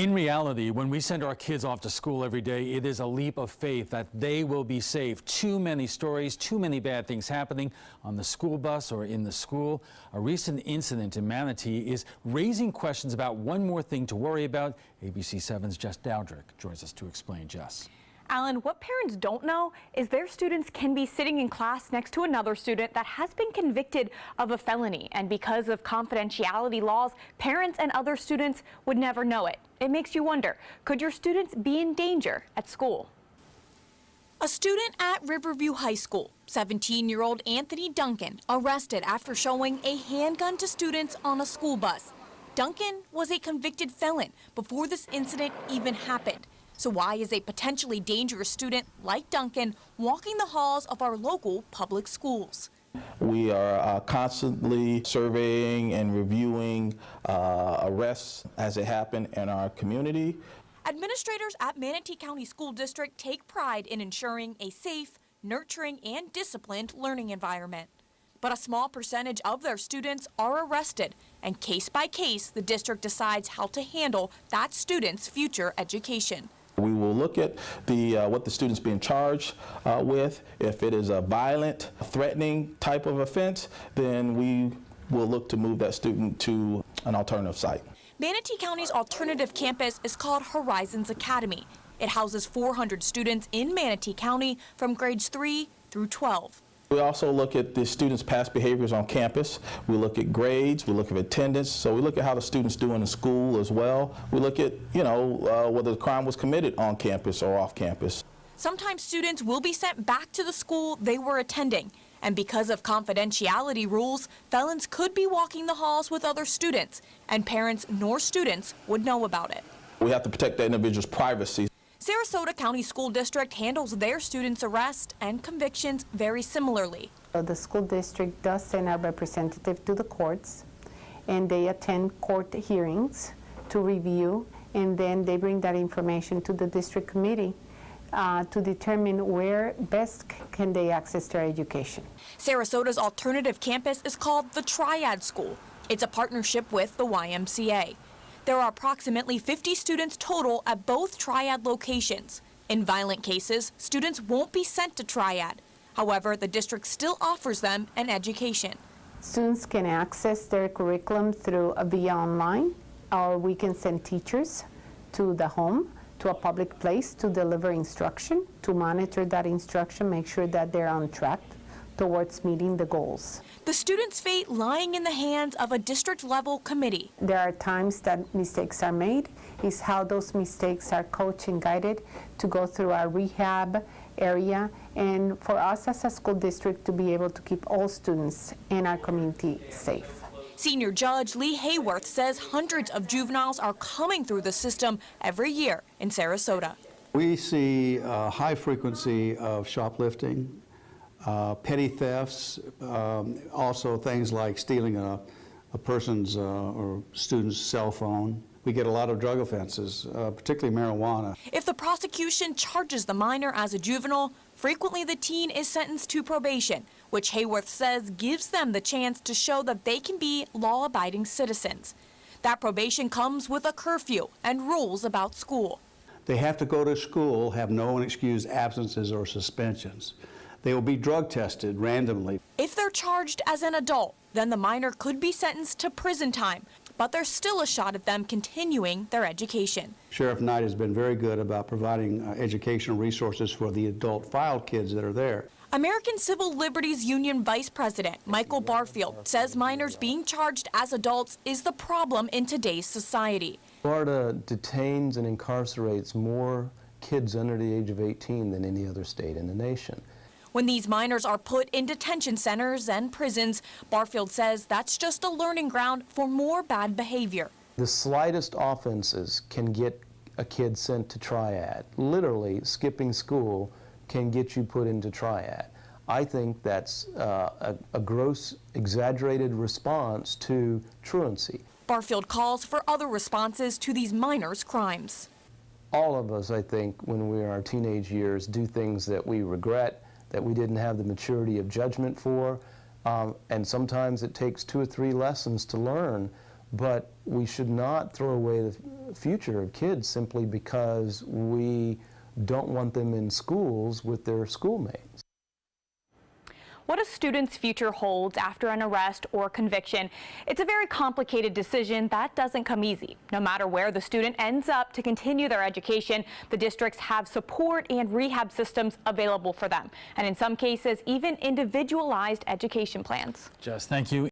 In reality, when we send our kids off to school every day, it is a leap of faith that they will be safe. Too many stories, too many bad things happening on the school bus or in the school. A recent incident in Manatee is raising questions about one more thing to worry about. ABC 7's Jess Dowdrick joins us to explain. Jess. Alan, what parents don't know is their students can be sitting in class next to another student that has been convicted of a felony. And because of confidentiality laws, parents and other students would never know it. It makes you wonder, could your students be in danger at school? A student at Riverview High School, 17-year-old Anthony Duncan, arrested after showing a handgun to students on a school bus. Duncan was a convicted felon before this incident even happened. So why is a potentially dangerous student like Duncan walking the halls of our local public schools? We are constantly surveying and reviewing arrests as they happen in our community. Administrators at Manatee County School District take pride in ensuring a safe, nurturing, and disciplined learning environment. But a small percentage of their students are arrested, and case by case, the district decides how to handle that student's future education. We will look at what the student's being charged with. If it is a violent, threatening type of offense, then we will look to move that student to an alternative site. Manatee County's alternative campus is called Horizons Academy. It houses 400 students in Manatee County from grades 3 through 12. We also look at the students' past behaviors on campus. We look at grades, we look at attendance, so we look at how the students do in school as well. We look at, whether the crime was committed on campus or off campus. Sometimes students will be sent back to the school they were attending. And because of confidentiality rules, felons could be walking the halls with other students, and parents nor students would know about it. We have to protect that individual's privacy. Sarasota County School District handles their students' arrests and convictions very similarly. The school district does send a representative to the courts, and they attend court hearings to review, and then they bring that information to the district committee to determine where best can they access their education. Sarasota's alternative campus is called the Triad School. It's a partnership with the YMCA. There are approximately 50 students total at both Triad locations. In violent cases, students won't be sent to Triad. However, the district still offers them an education. Students can access their curriculum via online, or we can send teachers to the home, to a public place to deliver instruction, to monitor that instruction, make sure that they're on track towards meeting the goals. The students' fate lying in the hands of a district-level committee. There are times that mistakes are made. Is how those mistakes are coached and guided to go through our rehab area, and for us as a school district to be able to keep all students in our community safe. Senior Judge Lee Hayworth says hundreds of juveniles are coming through the system every year in Sarasota. We see a high frequency of shoplifting, petty thefts, also things like stealing a person's or student's cell phone. We get a lot of drug offenses, particularly marijuana. If the prosecution charges the minor as a juvenile, frequently the teen is sentenced to probation, which Hayworth says gives them the chance to show that they can be law-abiding citizens. That probation comes with a curfew and rules about school. They have to go to school, have no unexcused absences or suspensions. They will be drug tested randomly. If they're charged as an adult, then the minor could be sentenced to prison time, but there's still a shot at them continuing their education. Sheriff Knight has been very good about providing educational resources for the adult filed kids that are there. American Civil Liberties Union Vice President Michael Barfield says minors being charged as adults is the problem in today's society. Florida detains and incarcerates more kids under the age of 18 than any other state in the nation. When these minors are put in detention centers and prisons, Barfield says that's just a learning ground for more bad behavior. The slightest offenses can get a kid sent to Triad. Literally, skipping school can get you put into Triad. I think that's a gross, exaggerated response to truancy. Barfield calls for other responses to these minors' crimes. All of us, I think, when we're in our teenage years, do things that we regret, that we didn't have the maturity of judgment for, and sometimes it takes 2 or 3 lessons to learn, but we should not throw away the future of kids simply because we don't want them in schools with their schoolmates. What a student's future holds after an arrest or conviction, it's a very complicated decision that doesn't come easy. No matter where the student ends up to continue their education, the districts have support and rehab systems available for them, and in some cases, even individualized education plans. Jess, thank you.